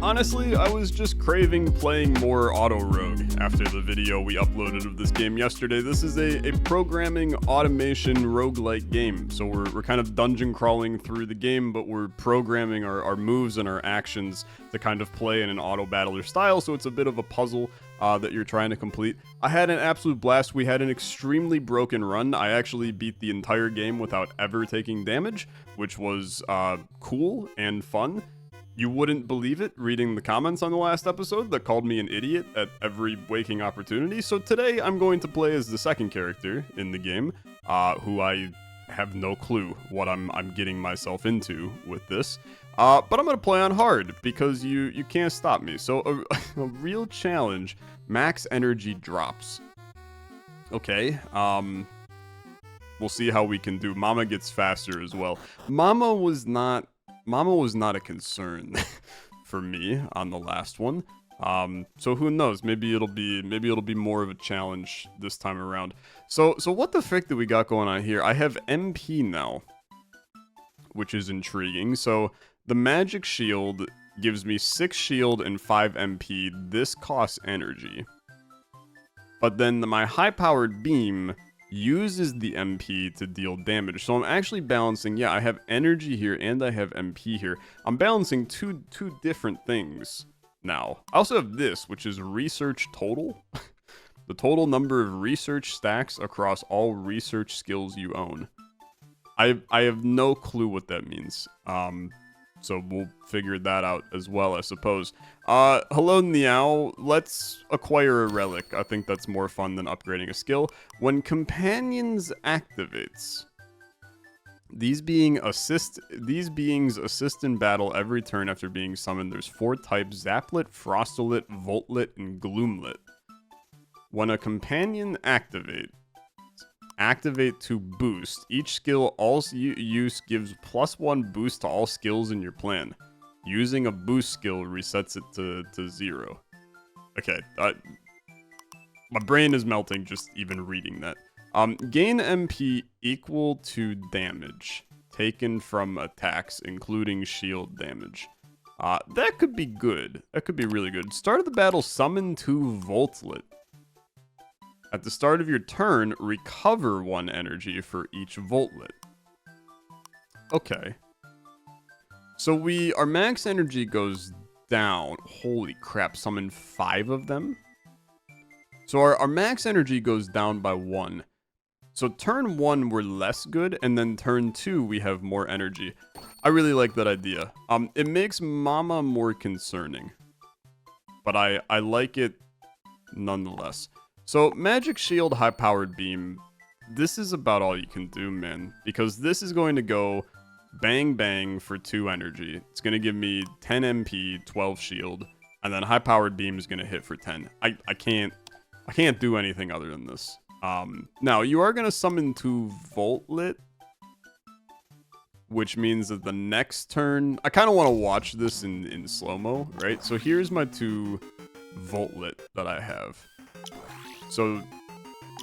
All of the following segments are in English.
Honestly, I was just craving playing more Auto Rogue after the video we uploaded of this game yesterday. This is a programming automation roguelike game. So we're kind of dungeon crawling through the game, but we're programming our moves and our actions to kind of play in an auto battler style. So it's a bit of a puzzle that you're trying to complete. I had an absolute blast. We had an extremely broken run. I actually beat the entire game without ever taking damage, which was cool and fun. You wouldn't believe it reading the comments on the last episode that called me an idiot at every waking opportunity. So today I'm going to play as the second character in the game, who I have no clue what I'm getting myself into with this. But I'm going to play on hard because you can't stop me. So a real challenge, max energy drops. Okay, we'll see how we can do. Mama gets faster as well. Mama was not a concern for me on the last one. So who knows? Maybe it'll be more of a challenge this time around. So what the frick do we got going on here? I have MP now, which is intriguing. So the magic shield gives me 6 shield and 5 MP. This costs energy. But then my high-powered beam uses the MP to deal damage. So I'm actually balancing, yeah, I have energy here and I have MP here. I'm balancing two different things now. I also have this, which is research total. The total number of research stacks across all research skills you own. I have no clue what that means. So we'll figure that out as well, I suppose. Hello, Niao. Let's acquire a relic. I think that's more fun than upgrading a skill. When companions activates, these beings assist in battle every turn after being summoned. There's 4 types: Zaplit, Frostolit, Voltlit, and Gloomlit. When a companion activate to boost. Each skill use gives +1 boost to all skills in your plan. Using a boost skill resets it to 0. Okay, my brain is melting just even reading that. Gain MP equal to damage taken from attacks, including shield damage. That could be good. That could be really good. Start of the battle, summon 2 Voltlit. At the start of your turn, recover 1 energy for each Voltlit. Okay. So our max energy goes down. Holy crap, summon 5 of them? So our max energy goes down by 1. So turn 1 we're less good, and then turn 2 we have more energy. I really like that idea. It makes Mama more concerning. But I like it nonetheless. So, Magic Shield, High-Powered Beam, this is about all you can do, man. Because this is going to go bang bang for 2 energy. It's going to give me 10 MP, 12 shield, and then High-Powered Beam is going to hit for 10. I can't do anything other than this. Now, you are going to summon 2 Voltlit, which means that the next turn... I kind of want to watch this in slow-mo, right? So here's my 2 Voltlit that I have. So,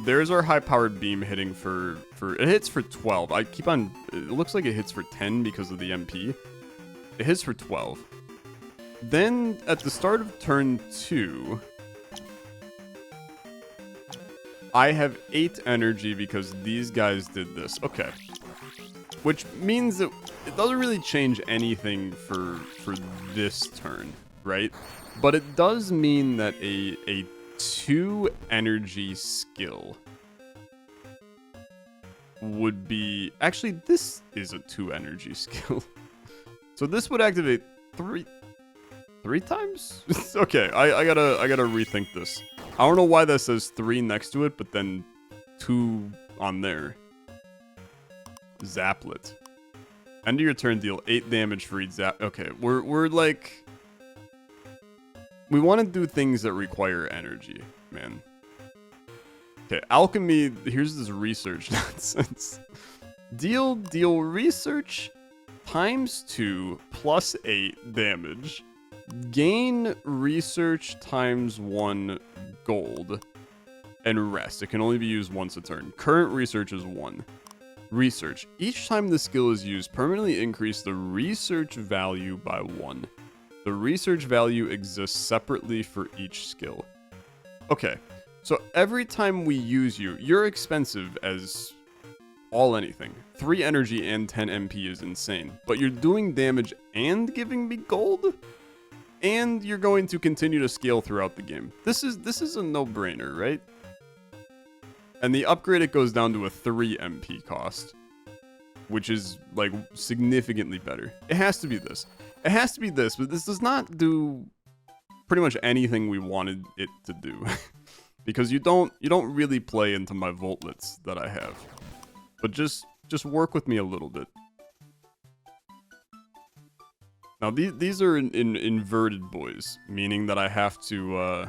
there's our high-powered beam hitting for... It hits for 12. It looks like it hits for 10 because of the MP. It hits for 12. Then, at the start of turn 2... I have 8 energy because these guys did this. Okay. Which means that it doesn't really change anything for this turn, right? But it does mean that a 2 energy skill would be... Actually, this is a 2 energy skill. So this would activate 3 times? Okay, I gotta rethink this. I don't know why that says 3 next to it, but then 2 on there. Zaplit. End of your turn, deal 8 damage for each zap. Okay, we're like... We want to do things that require energy, man. Okay, alchemy, here's this research nonsense. Deal research times 2 plus 8 damage. Gain research times 1 gold. And rest. It can only be used once a turn. Current research is 1. Research. Each time the skill is used, permanently increase the research value by 1. The research value exists separately for each skill. Okay, so every time we use you, you're expensive as all anything. 3 energy and 10 MP is insane, but you're doing damage and giving me gold? And you're going to continue to scale throughout the game. This is a no-brainer, right? And the upgrade, it goes down to a 3 MP cost, which is, like, significantly better. It has to be this. It has to be this, but this does not do pretty much anything we wanted it to do. Because you don't really play into my voltlets that I have. But just work with me a little bit. Now, these are inverted boys, meaning that I have to,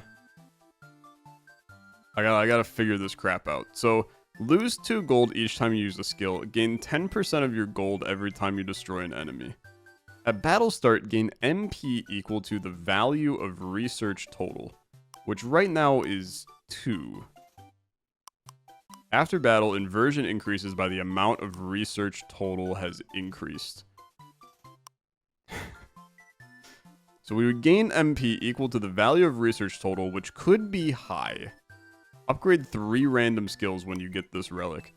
I gotta figure this crap out. So, lose 2 gold each time you use a skill. Gain 10% of your gold every time you destroy an enemy. At battle start, gain MP equal to the value of research total, which right now is 2. After battle, inversion increases by the amount of research total has increased. So we would gain MP equal to the value of research total, which could be high. Upgrade 3 random skills when you get this relic.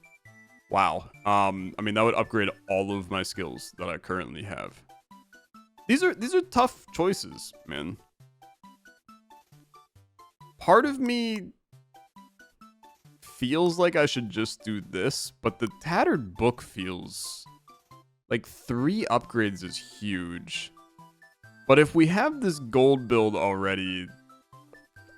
Wow. I mean, that would upgrade all of my skills that I currently have. These are tough choices, man. Part of me feels like I should just do this, but the tattered book feels like 3 upgrades is huge. But if we have this gold build already,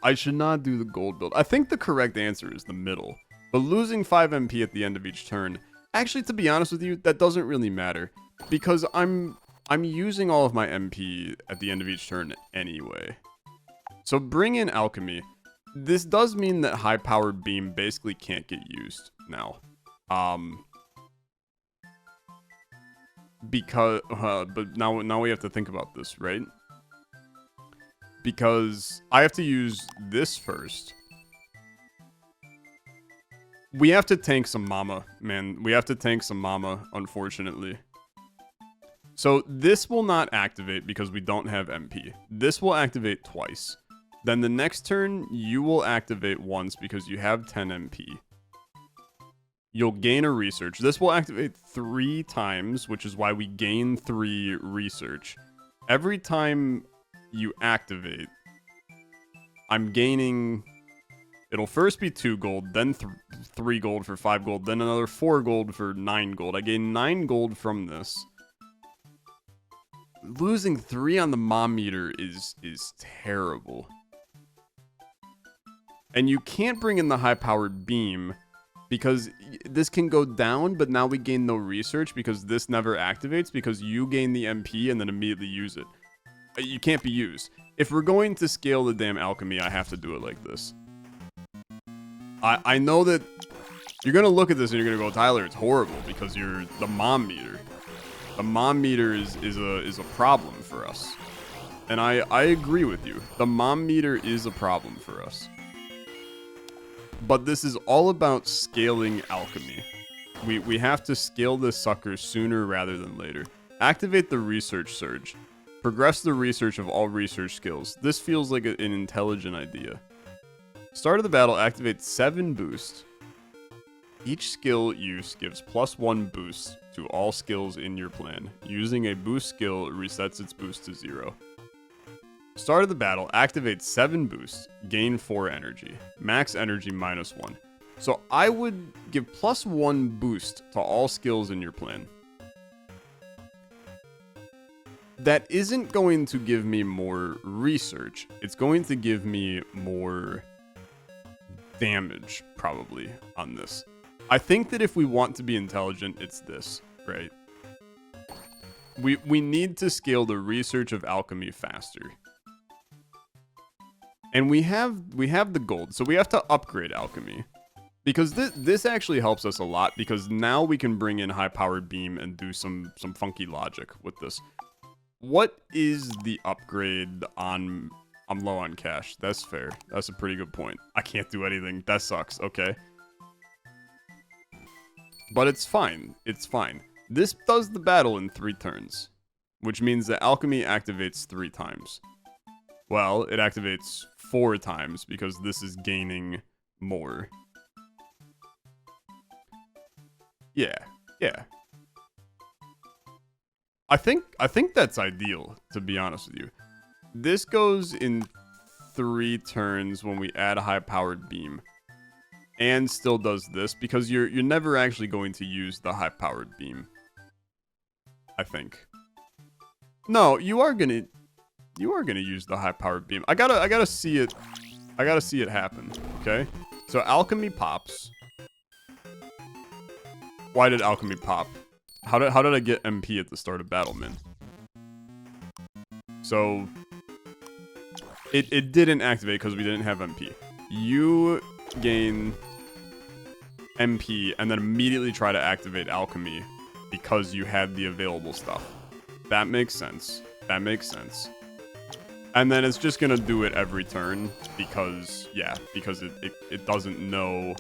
I should not do the gold build. I think the correct answer is the middle. But losing 5 MP at the end of each turn, actually, to be honest with you, that doesn't really matter. Because I'm using all of my MP at the end of each turn anyway. So bring in alchemy. This does mean that high-powered beam basically can't get used now. Because, but now we have to think about this, right? Because I have to use this first. We have to tank some mama, man. We have to tank some mama, unfortunately. So this will not activate because we don't have MP. This will activate twice. Then the next turn, you will activate once because you have 10 MP. You'll gain a research. This will activate 3 times, which is why we gain 3 research. Every time you activate, I'm gaining... It'll first be 2 gold, then 3 gold for 5 gold, then another 4 gold for 9 gold. I gain 9 gold from this. Losing 3 on the mom meter is terrible. And you can't bring in the high-powered beam because this can go down, but now we gain no research because this never activates because you gain the MP and then immediately use it. You can't be used. If we're going to scale the damn alchemy, I have to do it like this. I know that you're going to look at this and you're going to go, Tyler, it's horrible because you're the mom meter. The mom meter is a problem for us. And I agree with you. The mom meter is a problem for us. But this is all about scaling alchemy. We have to scale this sucker sooner rather than later. Activate the research surge. Progress the research of all research skills. This feels like an intelligent idea. Start of the battle, activate 7 boost. Each skill use gives +1 boost to all skills in your plan. Using a boost skill resets its boost to 0. Start of the battle, activate 7 boosts, gain 4 energy. Max energy -1. So I would give +1 boost to all skills in your plan. That isn't going to give me more research. It's going to give me more damage, probably, on this. I think that if we want to be intelligent, it's this, right? We need to scale the research of alchemy faster. And we have the gold, so we have to upgrade alchemy. Because this actually helps us a lot, because now we can bring in high-powered beam and do some funky logic with this. What is the upgrade on... I'm low on cash. That's fair. That's a pretty good point. I can't do anything. That sucks. Okay. But it's fine. It's fine. This does the battle in 3 turns. which means that alchemy activates 3 times. Well, it activates 4 times because this is gaining more. Yeah, yeah. I think that's ideal, to be honest with you. This goes in 3 turns when we add a high-powered beam. And still does this because you're never actually going to use the high-powered beam. I think. No, you are gonna use the high-powered beam. I gotta see it. I gotta see it happen. Okay. So alchemy pops. Why did alchemy pop? How did I get MP at the start of battle, man? So it didn't activate because we didn't have MP. You gain MP and then immediately try to activate alchemy because you had the available stuff. That makes sense. That makes sense. And then it's just gonna do it every turn because, yeah, because it doesn't know.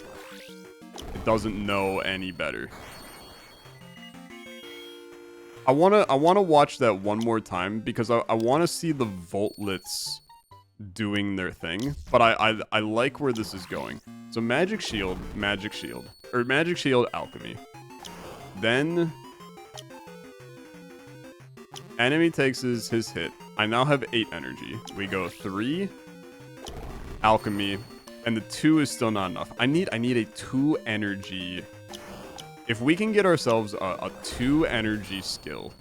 It doesn't know any better. I wanna watch that one more time because I wanna see the Voltlets doing their thing, but I like where this is going. So magic shield, or magic shield, alchemy. Then enemy takes his hit. I now have 8 energy. We go 3 alchemy, and the 2 is still not enough. I need a 2 energy. If we can get ourselves a 2 energy skill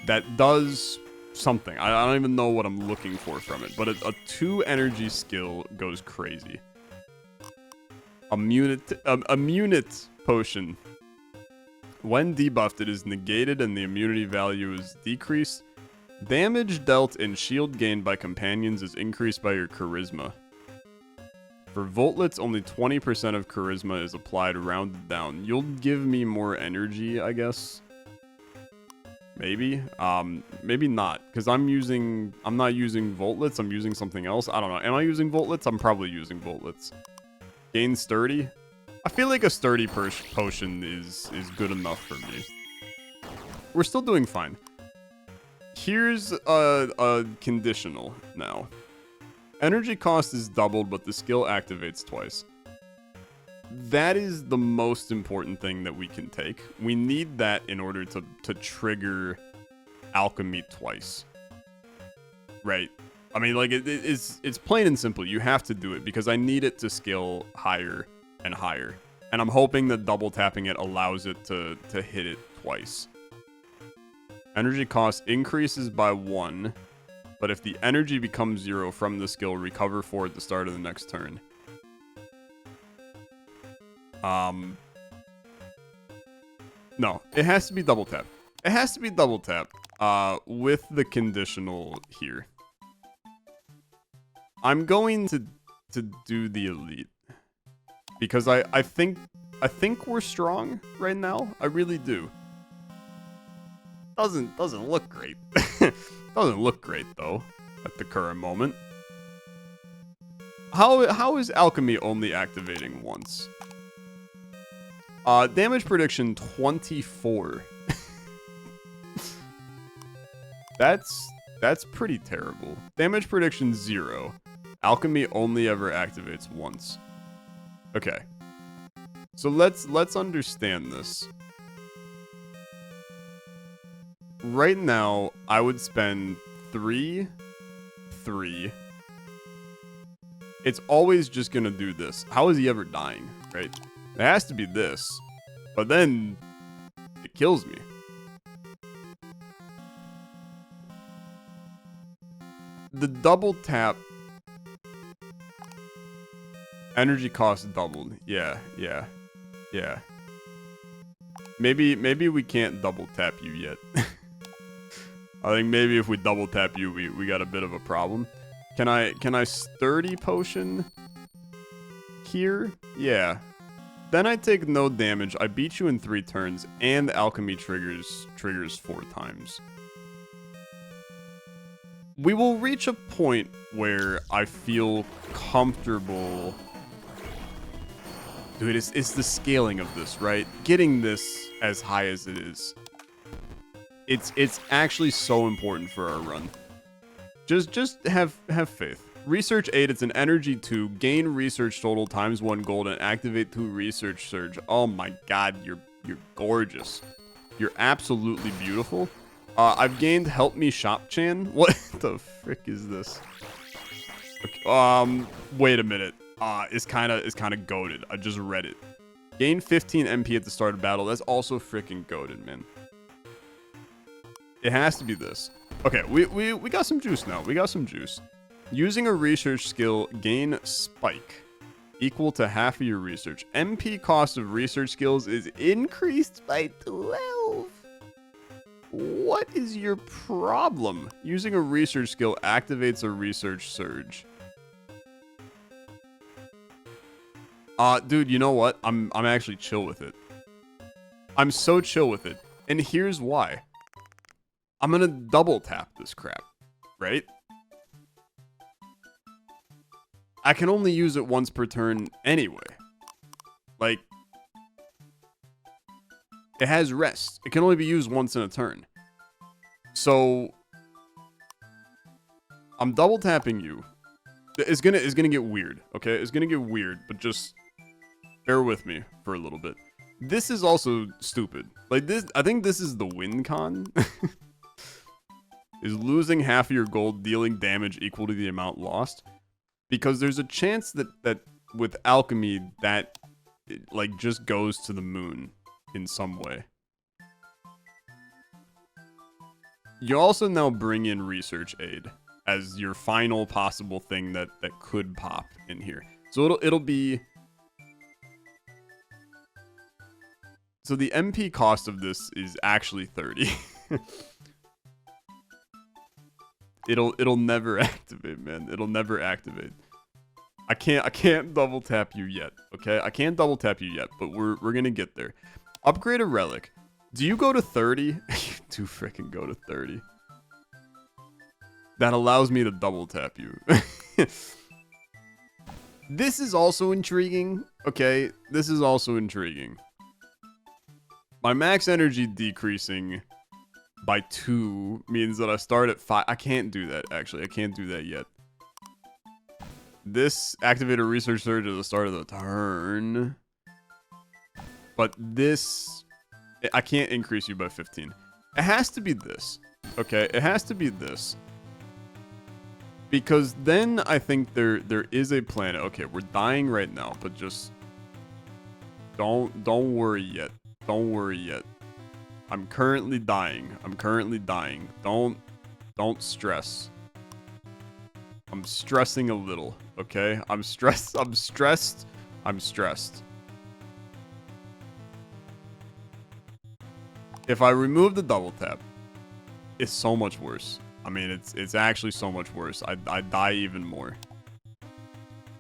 that does something. I don't even know what I'm looking for from it, but a 2 energy skill goes crazy. Immunit potion. When debuffed, it is negated and the immunity value is decreased. Damage dealt and shield gained by companions is increased by your charisma. For Voltlets, only 20% of charisma is applied rounded down. You'll give me more energy, I guess. Maybe. Maybe not, because I'm not using Voltlets, I'm using something else. I don't know. Am I using Voltlets? I'm probably using Voltlets. Gain sturdy. I feel like a sturdy potion is good enough for me. We're still doing fine. Here's a conditional now. Energy cost is doubled, but the skill activates twice. That is the most important thing that we can take. We need that in order to trigger alchemy twice. Right. I mean, like, it's plain and simple. You have to do it because I need it to scale higher and higher. And I'm hoping that double tapping it allows it to hit it twice. Energy cost increases by 1, but if the energy becomes 0 from the skill, recover 4 at the start of the next turn. No, it has to be double tap. It has to be double tap, with the conditional here. I'm going to do the elite because I think we're strong right now. I really do. Doesn't look great. Doesn't look great though at the current moment. How is alchemy only activating once? Damage prediction 24. That's pretty terrible. Damage prediction 0. Alchemy only ever activates once. Okay. So let's understand this. Right now, I would spend 3. It's always just gonna do this. How is he ever dying, right? It has to be this. But then, it kills me. The double tap... Energy cost doubled. Yeah. Maybe we can't double tap you yet. I think maybe if we double tap you, we got a bit of a problem. Can I sturdy potion here? Yeah. Then I take no damage. I beat you in 3 turns, and alchemy triggers 4 times. We will reach a point where I feel comfortable. Dude, it's the scaling of this, right? Getting this as high as it is. It's actually so important for our run. Just have faith. Research 8, it's an energy 2, gain research total times 1 gold and activate 2 research surge. Oh my god, you're gorgeous. You're absolutely beautiful. I've gained help me shop chan. What the frick is this? Okay, wait a minute. It's kind of goated. I just read it. Gain 15 MP at the start of battle. That's also freaking goated, man. It has to be this. Okay, we got some juice now. We got some juice. Using a research skill, gain spike equal to half of your research. MP cost of research skills is increased by 12. What is your problem? Using a research skill activates a research surge. Dude, you know what? I'm actually chill with it. I'm so chill with it. And here's why. I'm gonna double tap this crap, right? I can only use it once per turn anyway. Like, it has rest. It can only be used once in a turn. So, I'm double tapping you. It's gonna get weird, okay? It's gonna get weird, but just bear with me for a little bit. This is also stupid. Like this, I think this is the win con. Is losing half of your gold dealing damage equal to the amount lost. Because there's a chance that with alchemy that it, like, just goes to the moon in some way. You also now bring in research aid as your final possible thing that could pop in here. So it'll be... So the MP cost of this is actually 30. It'll never activate, man. It'll never activate. I can't double tap you yet, okay? I can't double tap you yet, but we're gonna get there. Upgrade a relic. Do you go to 30? You do freaking go to 30. That allows me to double tap you. This is also intriguing, okay? This is also intriguing. My max energy decreasing by 2 means that I start at 5. I can't do that, actually. I can't do that yet. This activate a research surge at the start of the turn. But this... I can't increase you by 15. It has to be this. Okay, it has to be this. Because then I think there is a plan. Okay, we're dying right now, but just... Don't worry yet. Don't worry yet. I'm currently dying. I'm currently dying. Don't stress. I'm stressing a little, okay? I'm stressed. I'm stressed. I'm stressed. If I remove the double tap, it's so much worse. I mean, it's actually so much worse. I die even more.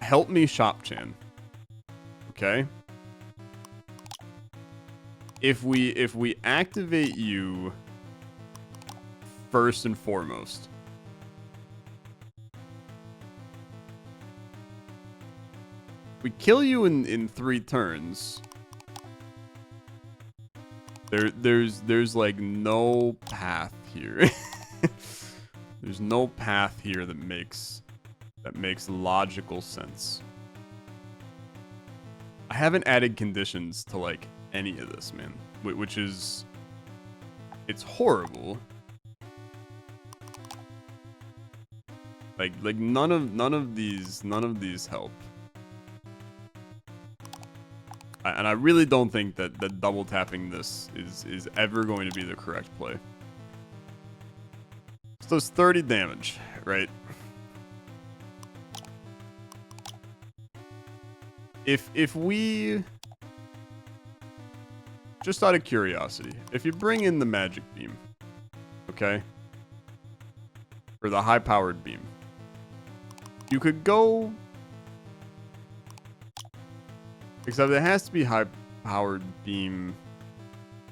Help me shop chan. Okay? If we activate you first and foremost, we kill you in 3 turns. There's like no path here. There's no path here that makes logical sense. I haven't added conditions to like any of this, man, which is, it's horrible. Like none of these help. And I really don't think that double tapping this is ever going to be the correct play. So it's 30 damage, right? If we, just out of curiosity, if you bring in the magic beam, okay? Or the high-powered beam, you could go, except it has to be high-powered beam.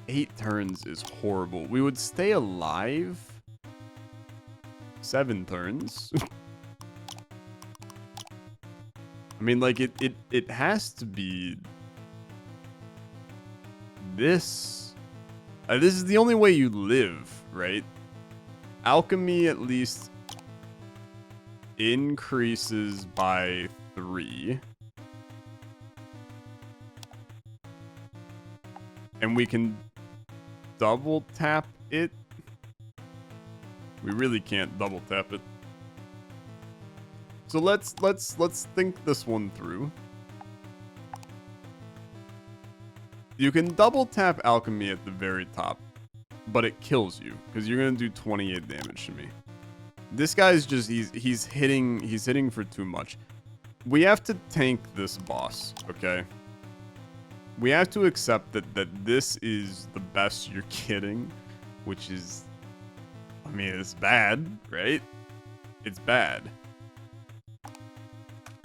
8 turns is horrible. We would stay alive 7 turns. I mean, like, it has to be this. This is the only way you live, right? Alchemy at least increases by 3. And we can double tap it. We really can't double tap it. So let's think this one through. You can double tap alchemy at the very top, but it kills you because you're gonna do 28 damage to me. This guy's just he's hitting for too much. We have to tank this boss, okay? We have to accept that this is the best you're getting, which is, I mean, it's bad, right? It's bad.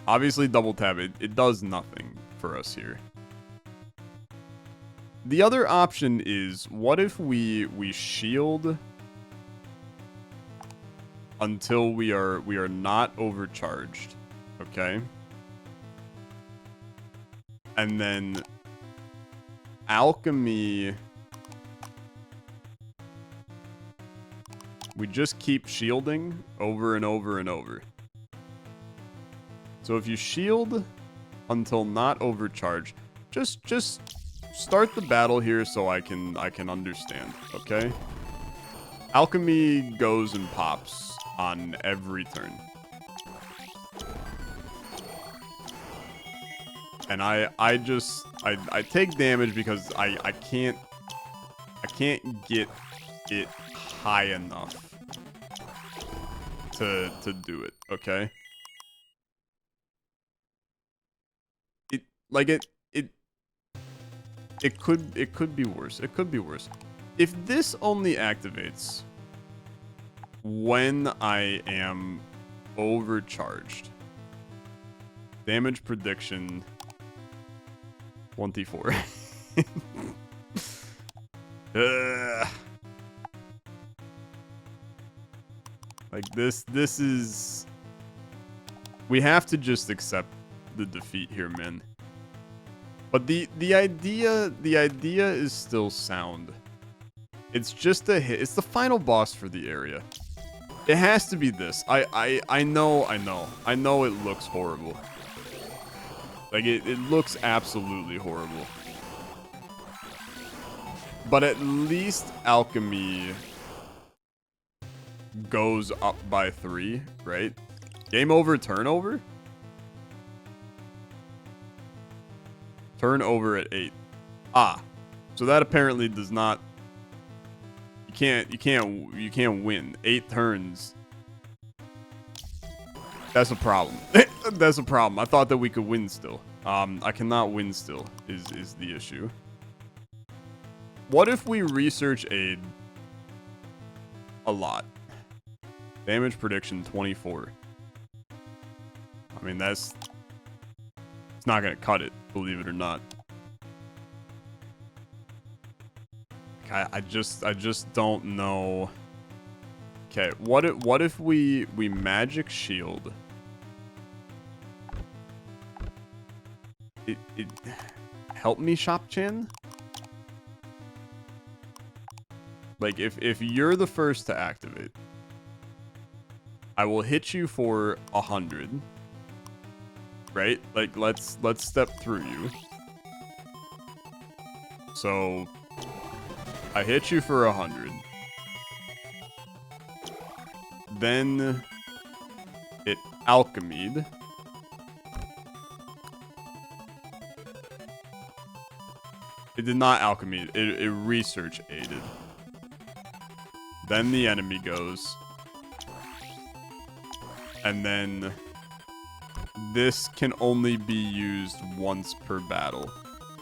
Obviously, double tap, it does nothing for us here. The other option is, what if we shield until we are not overcharged, okay? And then alchemy, we just keep shielding over and over and over. So if you shield until not overcharged, just start the battle here so I can understand, okay? Alchemy goes and pops on every turn. And I take damage because I can't get it high enough to do it, okay? It could be worse. It could be worse. If this only activates when I am overcharged, damage prediction 24. Like this is, we have to just accept the defeat here, man. But the idea is still sound. It's just a hit. It's the final boss for the area. It has to be this. I know it looks horrible. Like it looks absolutely horrible. But at least alchemy goes up by 3, right? Game over, turnover? Turnover at 8. Ah. So that apparently does not, you can't win 8 turns. That's a problem. That's a problem. I thought that we could win still. I cannot win still is the issue. What if we research aid a lot? Damage prediction 24. I mean, it's not gonna cut it, believe it or not. I just don't know. Okay, what if we magic shield? It help me, Shop-chan? Like if you're the first to activate, I will hit you for 100. Right? Like let's step through you. So I hit you for 100. Then it alchemied. It did not alchemy. It research aided. Then the enemy goes. And then this can only be used once per battle.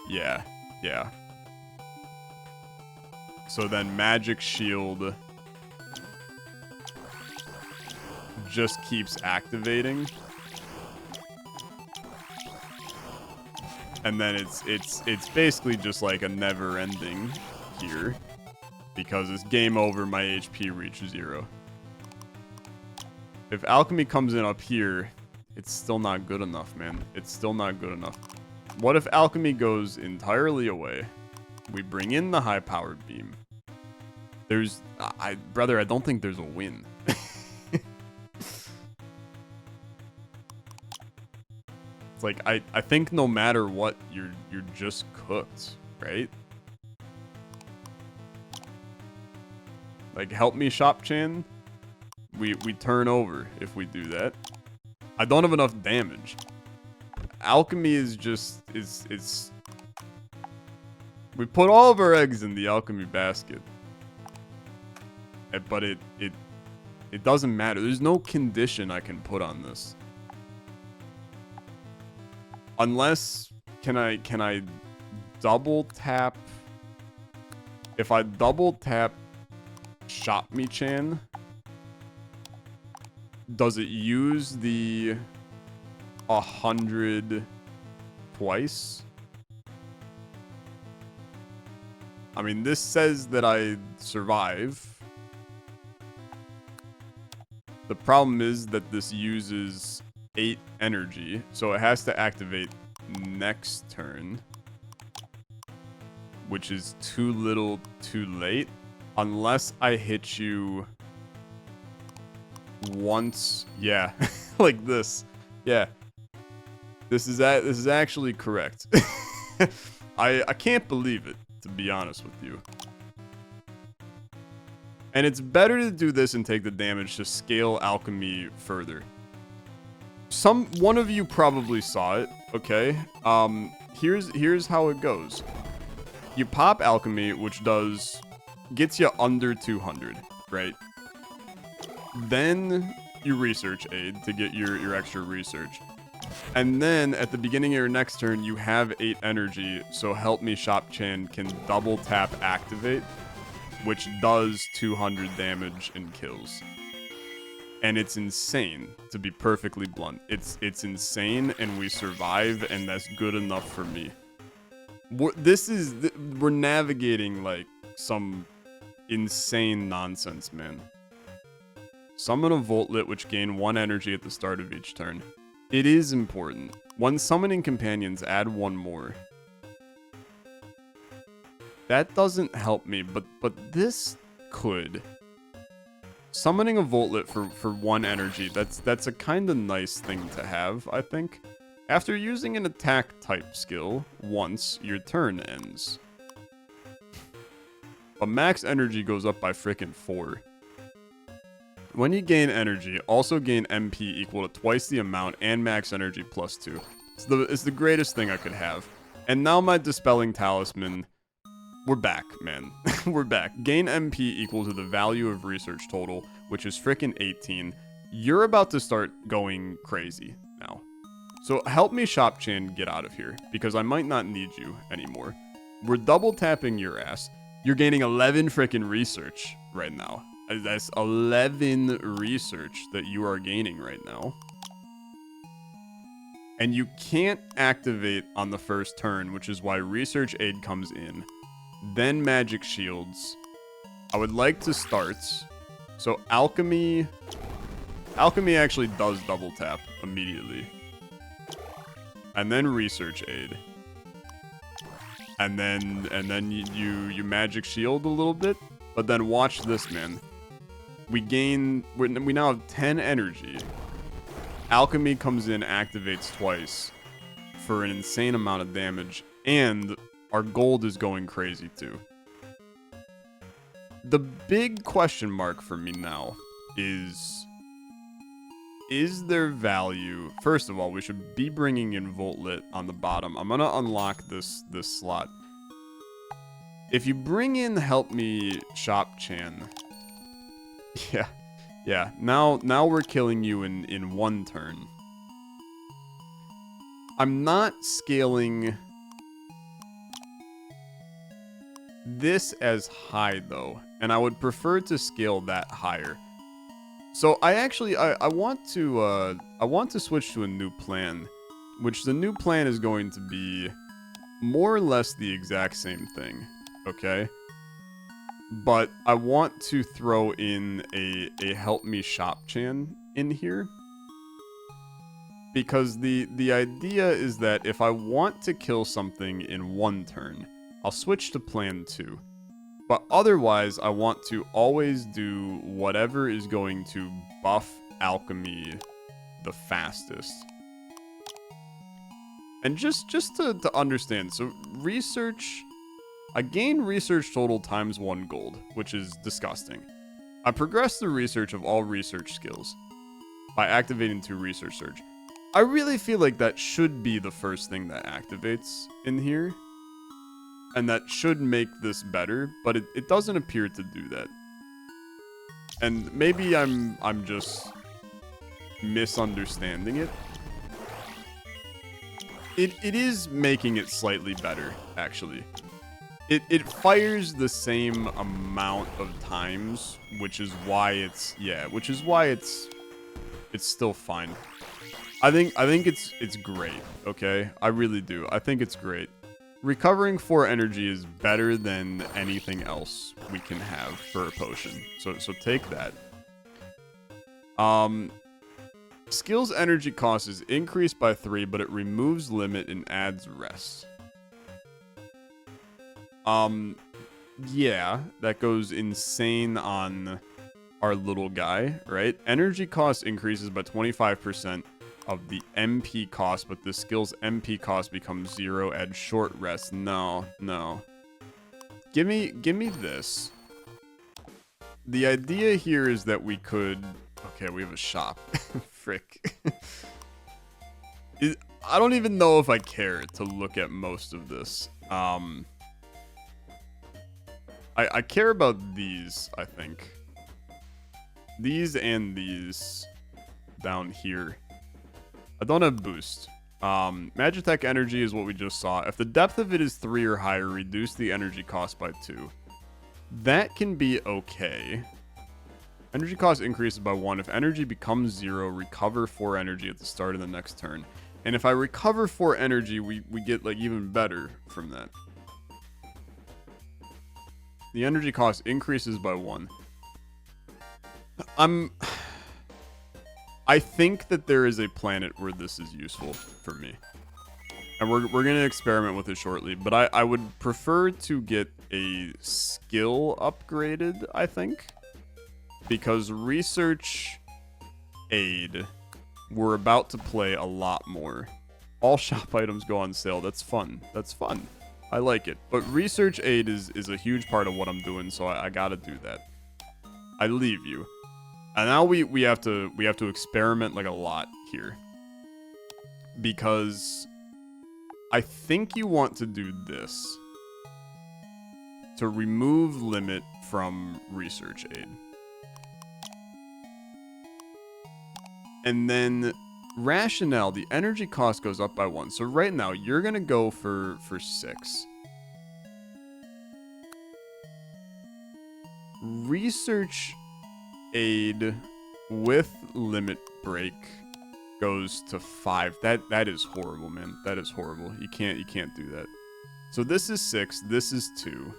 Yeah. So then magic shield just keeps activating. And then it's basically just like a never ending here. Because it's game over, my HP reaches 0. If alchemy comes in up here, it's still not good enough, man. It's still not good enough. What if alchemy goes entirely away? We bring in the high-powered beam. There's, brother, I don't think there's a win. It's like, I think no matter what, you're just cooked, right? Like, help me, Shop Chan. We turn over if we do that. I don't have enough damage. Alchemy is just, it's... We put all of our eggs in the alchemy basket. But it doesn't matter. There's no condition I can put on this. Unless, can I double tap? If I double tap Shop Me Chan, does it use the 100 twice? I mean, this says that I survive. The problem is that this uses 8 energy, so it has to activate next turn, which is too little, too late. Unless I hit you once, yeah, like this, yeah. This is actually correct. I can't believe it, to be honest with you. And it's better to do this and take the damage to scale alchemy further. One of you probably saw it, okay? Here's how it goes. You pop alchemy, which gets you under 200, right? Then you research aid to get your extra research. And then at the beginning of your next turn, you have 8 energy, so Help Me Shop Chan can double tap activate, which does 200 damage and kills. And it's insane, to be perfectly blunt. It's insane, and we survive, and that's good enough for me. We're navigating, like, some insane nonsense, man. Summon a Voltlit, which gain 1 energy at the start of each turn. It is important. When summoning companions, add 1 more. That doesn't help me, but this could. Summoning a Voltlit for 1 energy, that's a kind of nice thing to have, I think. After using an attack type skill once, your turn ends. But max energy goes up by frickin' 4. When you gain energy, also gain MP equal to twice the amount and max energy plus 2. It's the greatest thing I could have. And now my Dispelling Talisman, we're back, man. We're back. Gain MP equal to the value of research total, which is frickin' 18. You're about to start going crazy now. So help me, Shop Chan, get out of here, because I might not need you anymore. We're double tapping your ass. You're gaining 11 frickin' research right now. That's 11 research that you are gaining right now. And you can't activate on the first turn, which is why Research Aid comes in. Then Magic Shields. I would like to start. So Alchemy actually does double tap immediately. And then Research Aid. And then you Magic Shield a little bit. But then watch this, man. We now have 10 energy. Alchemy comes in, activates twice for an insane amount of damage, and our gold is going crazy too. The big question mark for me now is there value? First of all, we should be bringing in Voltlit on the bottom. I'm gonna unlock this slot. If you bring in Help Me Shop Chan, yeah. Now we're killing you in 1 turn. I'm not scaling this as high though, and I would prefer to scale that higher. So I want to switch to a new plan, which the new plan is going to be more or less the exact same thing, okay? But I want to throw in a Help Me Shop Chan in here. Because the idea is that if I want to kill something in 1 turn, I'll switch to plan 2. But otherwise, I want to always do whatever is going to buff alchemy the fastest. And just to understand, so research, I gain research total times 1 gold, which is disgusting. I progress the research of all research skills by activating 2 research surge. I really feel like that should be the first thing that activates in here. And that should make this better, but it doesn't appear to do that. And maybe I'm just misunderstanding it. It is making it slightly better, actually. It fires the same amount of times, which is why it's still fine. I think it's great, okay? I really do. I think it's great. Recovering 4 energy is better than anything else we can have for a potion. So take that. Skills energy cost is increased by 3, but it removes limit and adds rest. Yeah, that goes insane on our little guy, right? Energy cost increases by 25% of the MP cost, but the skill's MP cost becomes 0 at short rest. No. Give me this. The idea here is that we could... Okay, we have a shop. Frick. I don't even know if I care to look at most of this. I care about these, I think. These and these down here. I don't have boost. Magitech energy is what we just saw. If the depth of it is 3 or higher, reduce the energy cost by 2. That can be okay. Energy cost increases by 1. If energy becomes 0, recover 4 energy at the start of the next turn. And if I recover 4 energy, we get like even better from that. The energy cost increases by 1. I think that there is a planet where this is useful for me. And we're going to experiment with it shortly. But I would prefer to get a skill upgraded, I think. Because research aid, we're about to play a lot more. All shop items go on sale. That's fun. That's fun. I like it. But research aid is a huge part of what I'm doing, so I gotta do that. I leave you. And now we have to experiment like a lot here. Because I think you want to do this to remove limit from research aid. And then rationale, the energy cost goes up by 1. So right now, you're going to go for 6. Research aid with limit break goes to 5. That is horrible, man. That is horrible. You can't do that. So this is 6. This is 2.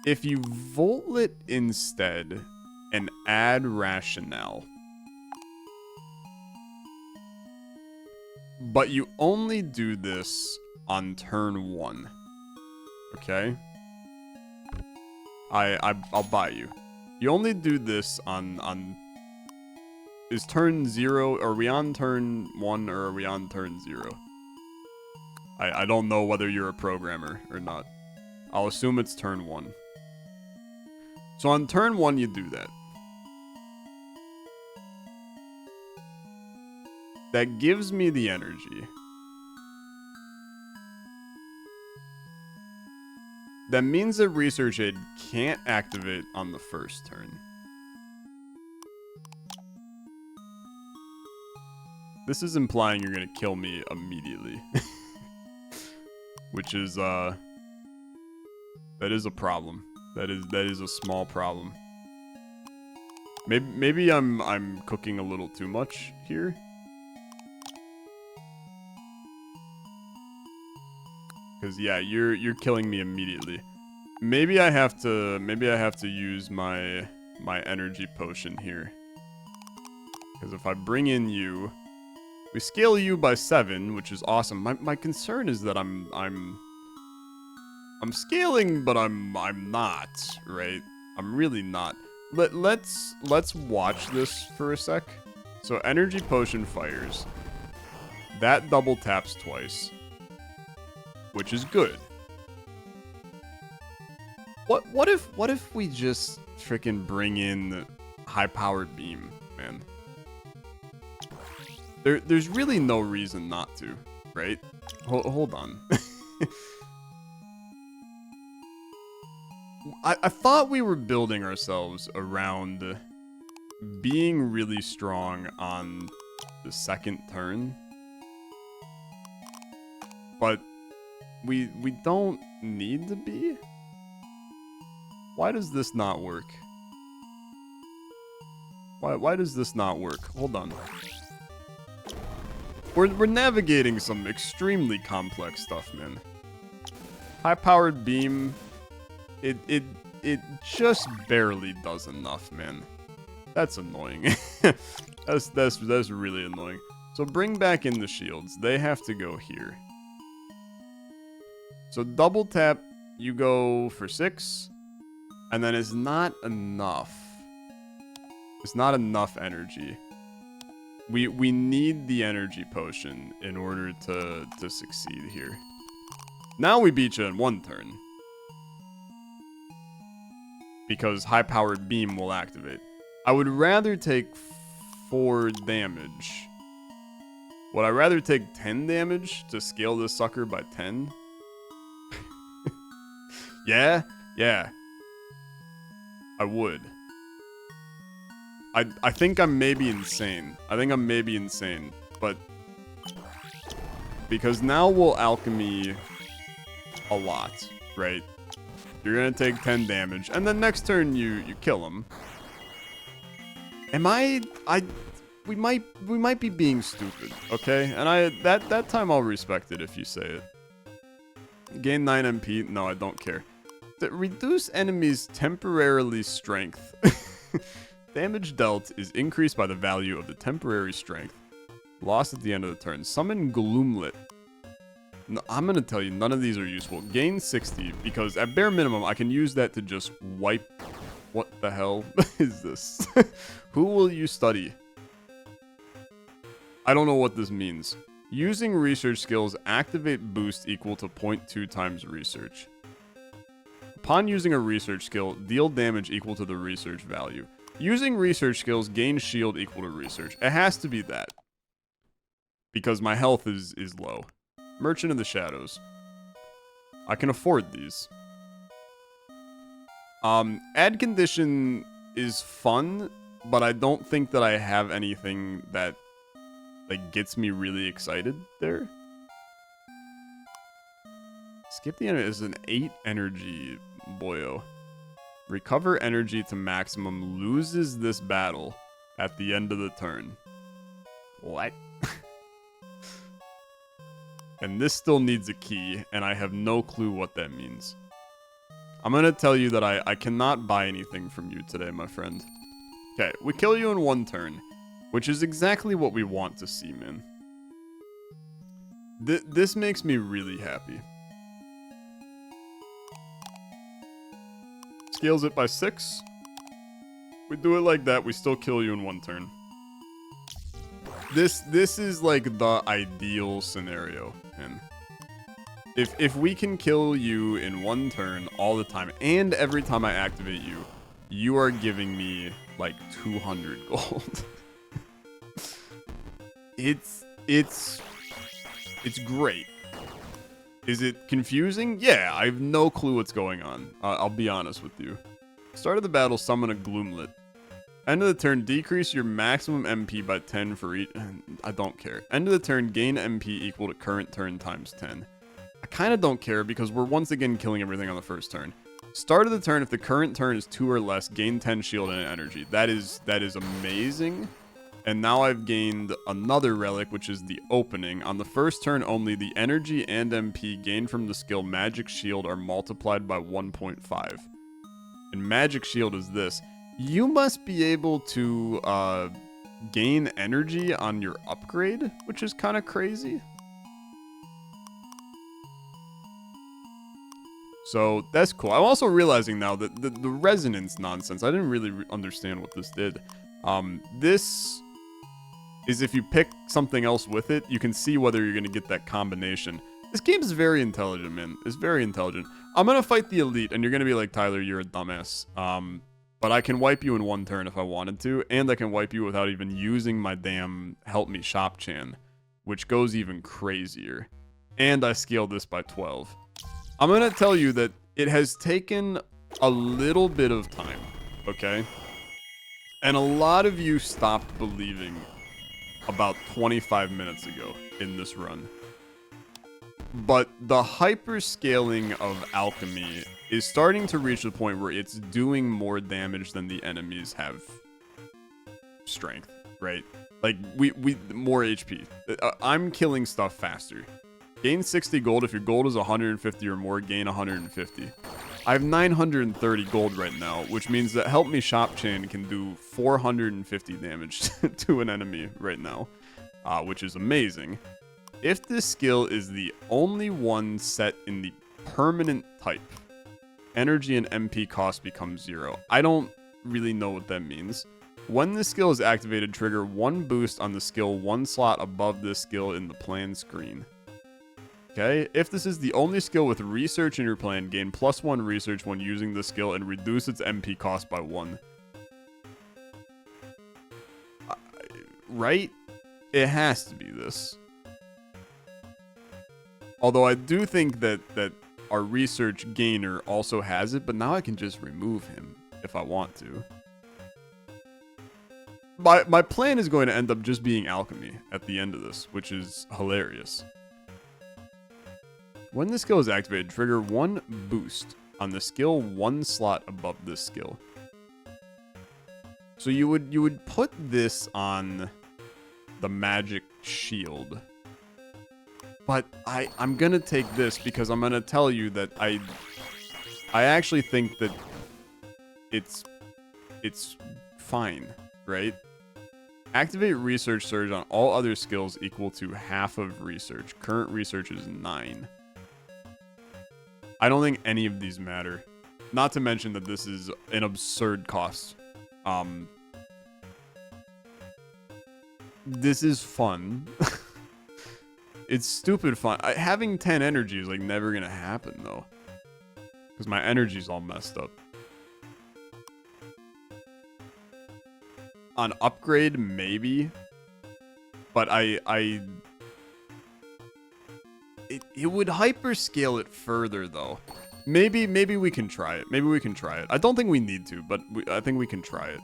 If you voltlet instead and add rationale, but you only do this on turn 1, okay? I'll buy you. You only do this on is turn 0, are we on turn 1 or are we on turn 0? I don't know whether you're a programmer or not. I'll assume it's turn 1. So on turn 1 you do that. That gives me the energy. That means that research aid can't activate on the first turn. This is implying you're gonna kill me immediately. Which is that is a problem. That is a small problem. Maybe I'm cooking a little too much here. Cause yeah, you're killing me immediately. Maybe I have to use my energy potion here. Cause if I bring in you, we scale you by 7, which is awesome. My concern is that I'm I'm scaling, but I'm not, right? I'm really not. Let's watch this for a sec. So energy potion fires. That double taps twice, which is good. What if we just freaking bring in high-powered beam, man? There's really no reason not to, right? Hold on. I thought we were building ourselves around being really strong on the second turn. But we don't need to be? Why does this not work? Why does this not work? Hold on. We're navigating some extremely complex stuff, man. High-powered beam, it just barely does enough, man. That's annoying. that's really annoying. So bring back in the shields. They have to go here. So double tap, you go for 6, and then it's not enough. It's not enough energy. We need the energy potion in order to succeed here. Now we beat you in 1 turn. Because high-powered beam will activate. I would rather take 4 damage. Would I rather take 10 damage to scale this sucker by 10? Yeah? Yeah. I would. I think I'm maybe insane. I think I'm maybe insane. But... because now we'll alchemy a lot, right? You're gonna take 10 damage, and then next turn you kill him. We might be being stupid, okay? And that time I'll respect it if you say it. Gain 9 MP? No, I don't care. Reduce enemies' temporarily strength. Damage dealt is increased by the value of the temporary strength. Lost at the end of the turn. Summon Gloomlit. No, I'm gonna tell you, none of these are useful. Gain 60, because at bare minimum, I can use that to just wipe... What the hell is this? Who will you study? I don't know what this means. Using research skills, activate boost equal to 0.2 times research. Upon using a research skill, deal damage equal to the research value. Using research skills, gain shield equal to research. It has to be that. Because my health is low. Merchant of the Shadows. I can afford these. Add condition is fun, but I don't think that I have anything that like gets me really excited there. Skip the enemy is an 8 energy boyo. Recover energy to maximum, loses this battle at the end of the turn. What? And this still needs a key, and I have no clue what that means. I'm gonna tell you that I cannot buy anything from you today, my friend. Okay, we kill you in 1 turn, which is exactly what we want to see, man. This makes me really happy. Scales it by 6. We do it like that, we still kill you in 1 turn. This is like the ideal scenario, man. If we can kill you in 1 turn all the time, and every time I activate you, you are giving me like 200 gold. It's great. Is it confusing? Yeah, I have no clue what's going on. I'll be honest with you. Start of the battle, summon a Gloomlit. End of the turn, decrease your maximum MP by 10 for each... I don't care. End of the turn, gain MP equal to current turn times 10. I kind of don't care because we're once again killing everything on the first turn. Start of the turn, if the current turn is 2 or less, gain 10 shield and energy. That is amazing. And now I've gained another relic, which is the opening. On the first turn only, the energy and MP gained from the skill Magic Shield are multiplied by 1.5. And Magic Shield is this. You must be able to gain energy on your upgrade, which is kind of crazy. So that's cool. I'm also realizing now that the resonance nonsense, I didn't really understand what this did. This is if you pick something else with it, you can see whether you're going to get that combination. This game is very intelligent, man. It's very intelligent. I'm going to fight the elite, and you're going to be like, Tyler, you're a dumbass. But I can wipe you in one turn if I wanted to, and I can wipe you without even using my damn help me shop chan, which goes even crazier. And I scaled this by 12. I'm going to tell you that it has taken a little bit of time, okay? And a lot of you stopped believing about 25 minutes ago in this run. But the hyper-scaling of alchemy is starting to reach the point where it's doing more damage than the enemies have strength, right? Like, we more HP. I'm killing stuff faster. Gain 60 gold. If your gold is 150 or more, gain 150. I have 930 gold right now, which means that Help Me Shop Chain can do 450 damage to an enemy right now, which is amazing. If this skill is the only one set in the permanent type, energy and MP cost becomes 0. I don't really know what that means. When this skill is activated, trigger 1 boost on the skill 1 slot above this skill in the plan screen. Okay, if this is the only skill with research in your plan, gain +1 research when using the skill and reduce its MP cost by 1. Right? It has to be this. Although I do think that our research gainer also has it, but now I can just remove him if I want to. My plan is going to end up just being alchemy at the end of this, which is hilarious. When the skill is activated, trigger 1 boost on the skill 1 slot above this skill. So you would put this on the magic shield. But I'm gonna take this because I'm gonna tell you that I actually think that it's fine, right? Activate research surge on all other skills equal to half of research. Current research is 9. I don't think any of these matter. Not to mention that this is an absurd cost. This is fun. It's stupid fun. Having 10 energy is like never gonna happen though. Because my energy's all messed up. On upgrade, maybe. But it would hyperscale it further though. Maybe we can try it. Maybe we can try it. I don't think we need to, but I think we can try it.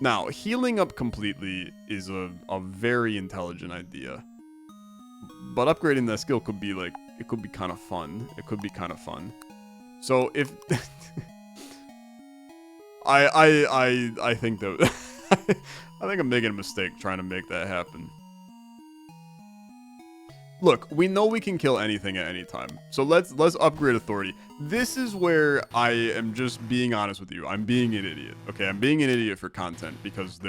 Now, healing up completely is a very intelligent idea. But upgrading that skill could be like, it could be kind of fun. It could be kind of fun. So if I think that I think I'm making a mistake trying to make that happen. Look, we know we can kill anything at any time. So let's upgrade authority. This is where I am just being honest with you. I'm being an idiot. Okay, I'm being an idiot for content because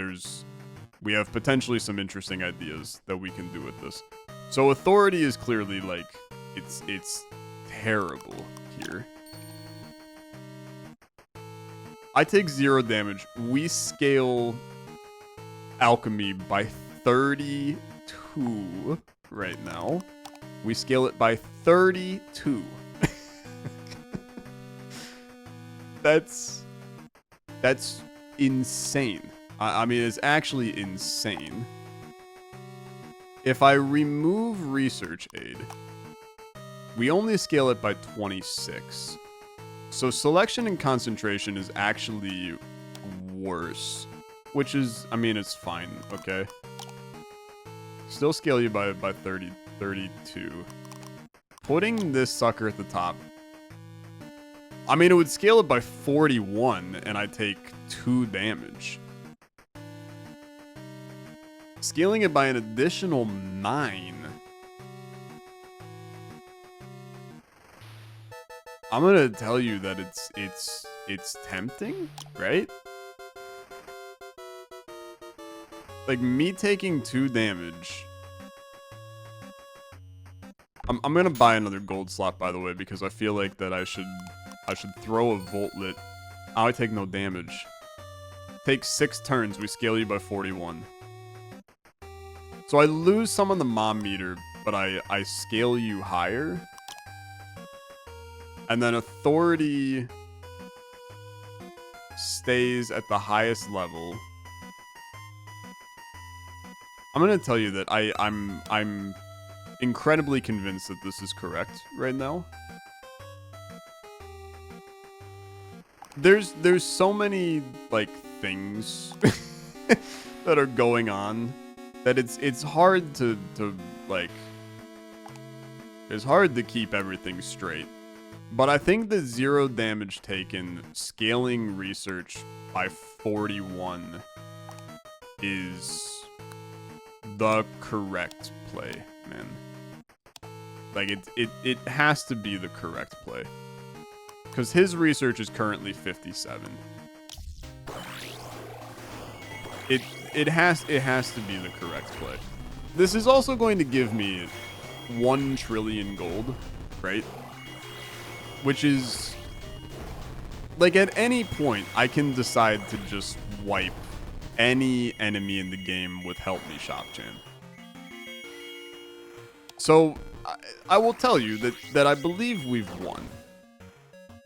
we have potentially some interesting ideas that we can do with this. So authority is clearly like it's terrible here. I take 0 damage. We scale alchemy by 32 right now. We scale it by 32. That's insane. I mean, it's actually insane. If I remove research aid, we only scale it by 26. So selection and concentration is actually worse, which is, I mean, it's fine, okay? Still scale you by 32. Putting this sucker at the top. I mean, it would scale it by 41, and I take 2 damage. Scaling it by an additional 9. I'm gonna tell you that it's tempting, right? Like, me taking 2 damage I'm gonna buy another gold slot, by the way, because I feel like that I should throw a voltlet. Oh, I take no damage. Take 6 turns. We scale you by 41. So I lose some on the mom meter, but I scale you higher. And then authority stays at the highest level. I'm gonna tell you that I'm incredibly convinced that this is correct right now. There's so many like things that are going on that it's hard to like it's hard to keep everything straight. But I think the 0 damage taken scaling research by 41 is the correct play, man. Like it has to be the correct play. Because his research is currently 57. It has to be the correct play. This is also going to give me 1 trillion gold, right? Which is like at any point I can decide to just wipe any enemy in the game with Help Me Shop Chan. So I will tell you that I believe we've won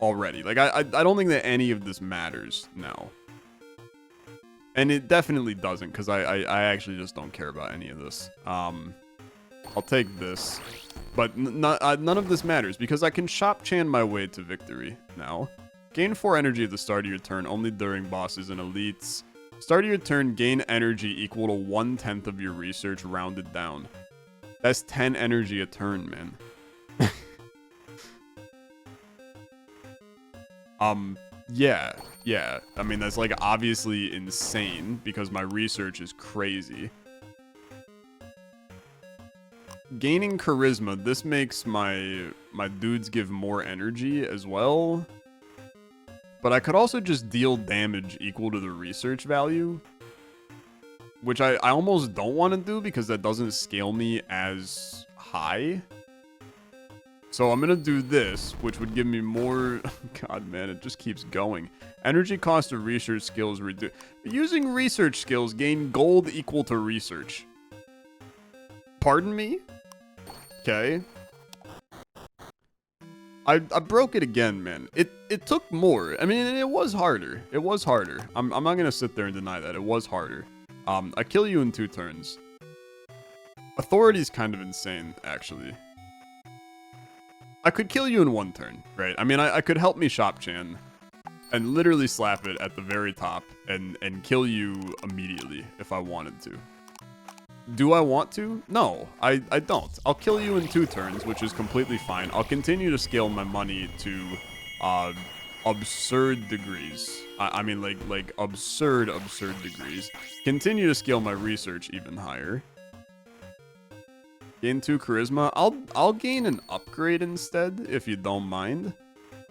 already. Like I don't think that any of this matters now. And it definitely doesn't, because I actually just don't care about any of this. I'll take this. But none of this matters, because I can Shop Chan my way to victory now. Gain 4 energy at the start of your turn, only during bosses and elites. Start of your turn, gain energy equal to 1/10 of your research, rounded down. That's 10 energy a turn, man. Yeah. I mean, that's like obviously insane because my research is crazy. Gaining charisma, this makes my dudes give more energy as well. But I could also just deal damage equal to the research value, which I almost don't want to do because that doesn't scale me as high. So I'm going to do this, which would give me more... God, man, it just keeps going. Energy cost of research skills reduce. Using research skills, gain gold equal to research. Pardon me? Okay. I broke it again, man. It took more. I mean, it was harder. It was harder. I'm not going to sit there and deny that. It was harder. I kill you in 2 turns. Authority is kind of insane, actually. I could kill you in 1 turn, right? I mean, I could Help Me Shop Chan and literally slap it at the very top and kill you immediately if I wanted to. Do I want to? No, I don't. I'll kill you in 2 turns, which is completely fine. I'll continue to scale my money to absurd degrees. I mean, like absurd degrees. Continue to scale my research even higher. Gain 2 charisma. I'll gain an upgrade instead, if you don't mind.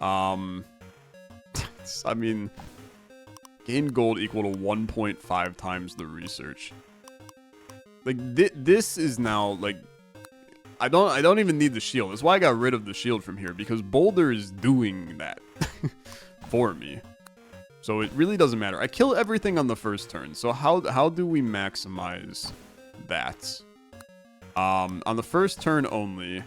I mean, gain gold equal to 1.5 times the research. Like this is now like I don't even need the shield. That's why I got rid of the shield from here, because Boulder is doing that for me. So it really doesn't matter. I kill everything on the first turn. So how do we maximize that? On the first turn only.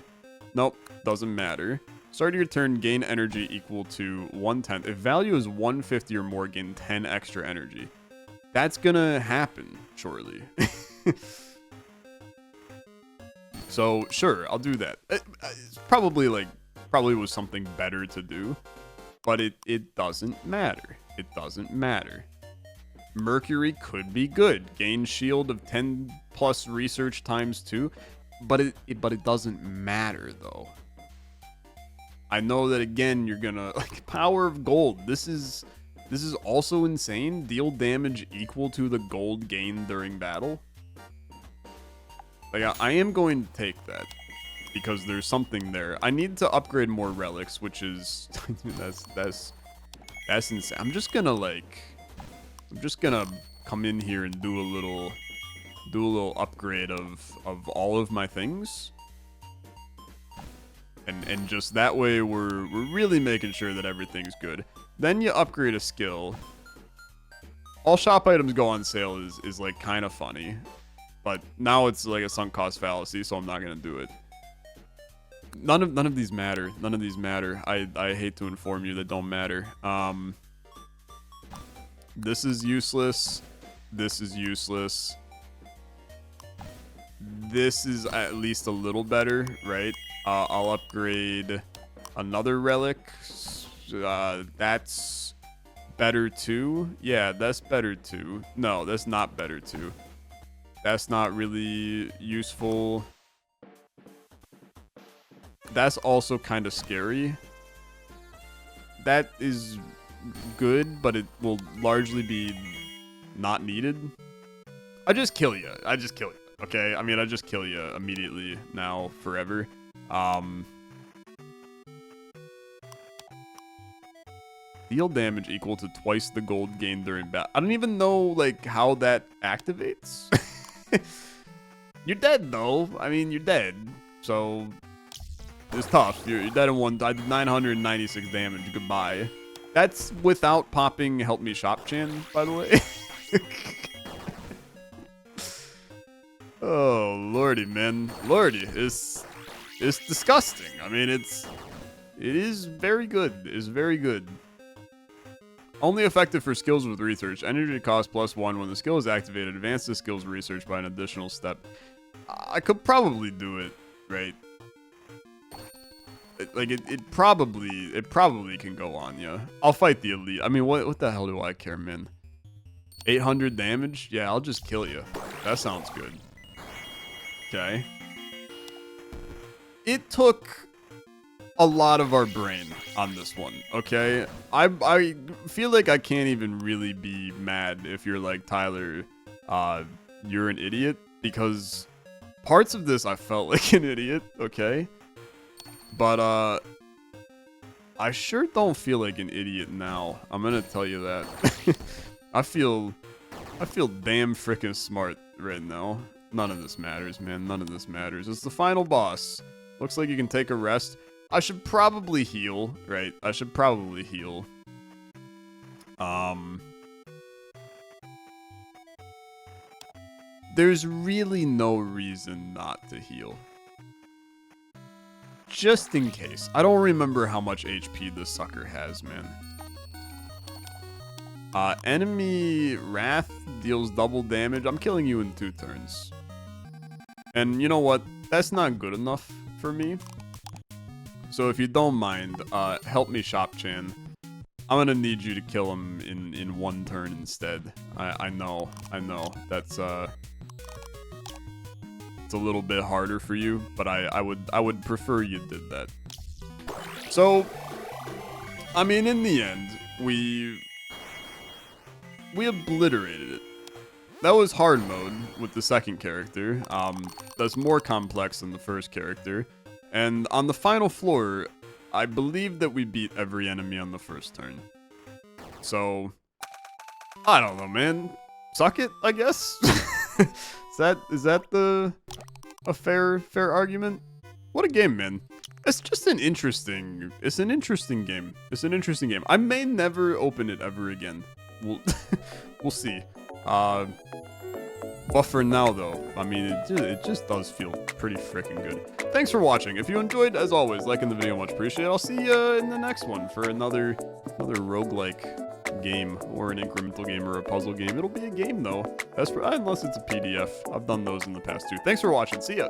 Nope, doesn't matter. Start of your turn, gain energy equal to 1/10. If value is 150 or more, gain 10 extra energy. That's gonna happen, surely. So, sure, I'll do that. It's probably was something better to do, but it doesn't matter. It doesn't matter. Mercury could be good. Gain shield of 10 plus research times 2, but it doesn't matter though. I know that again you're gonna like power of gold. This is also insane. Deal damage equal to the gold gained during battle. Like I am going to take that because there's something there. I need to upgrade more relics, which is that's insane. I'm just gonna come in here and do a little upgrade of all of my things. And just that way we're really making sure that everything's good. Then you upgrade a skill. All shop items go on sale is like kind of funny, but now it's like a sunk cost fallacy, so I'm not gonna do it. None of these matter. None of these matter. I hate to inform you that don't matter. This is useless. This is useless. This is at least a little better, right? I'll upgrade another relic. That's better too. Yeah, that's better too. No, that's not better too. That's not really useful. That's also kind of scary. That is good, but it will largely be not needed. I just kill you. I just kill you. Okay? I mean, I just kill you immediately now, forever. Deal damage equal to twice the gold gained during battle. I don't even know, like, how that activates. You're dead, though. I mean, you're dead. So, it's tough. You're dead in one. I did 996 damage. Goodbye. That's without popping Help Me Shop Chan, by the way. Oh, lordy, man. Lordy. It's disgusting. I mean, it is very good. It's very good. Only effective for skills with research. Energy cost +1 when the skill is activated. Advance the skill's research by an additional step. I could probably do it, right? It probably can go on, yeah. I'll fight the elite. I mean, what the hell do I care, man? 800 damage? Yeah, I'll just kill you. That sounds good. Okay. It took a lot of our brain on this one, okay? I feel like I can't even really be mad if you're like, Tyler, you're an idiot, because parts of this I felt like an idiot, okay? But I sure don't feel like an idiot now. I'm gonna tell you that. I feel damn freaking smart right now. None of this matters, man. None of this matters. It's the final boss. Looks like you can take a rest. I should probably heal, right? I should probably heal. There's really no reason not to heal. Just in case. I don't remember how much HP this sucker has, man. Enemy Wrath deals double damage. I'm killing you in 2 turns. And you know what? That's not good enough for me. So if you don't mind, Help Me Shop Chan. I'm gonna need you to kill him in 1 turn instead. I know. That's it's a little bit harder for you, but I would prefer you did that. So, I mean, in the end, we obliterated it. That was hard mode with the second character. That's more complex than the first character. And on the final floor, I believe that we beat every enemy on the first turn. So, I don't know, man. Suck it, I guess? Is that a fair argument? What a game, man. It's just an interesting game. It's an interesting game. I may never open it ever again. We'll see. But for now, though, I mean, it just does feel pretty freaking good. Thanks for watching. If you enjoyed, as always, liking the video much appreciated. I'll see you in the next one for another roguelike game, or an incremental game, or a puzzle game. It'll be a game, though. Unless it's a PDF. I've done those in the past, too. Thanks for watching. See ya.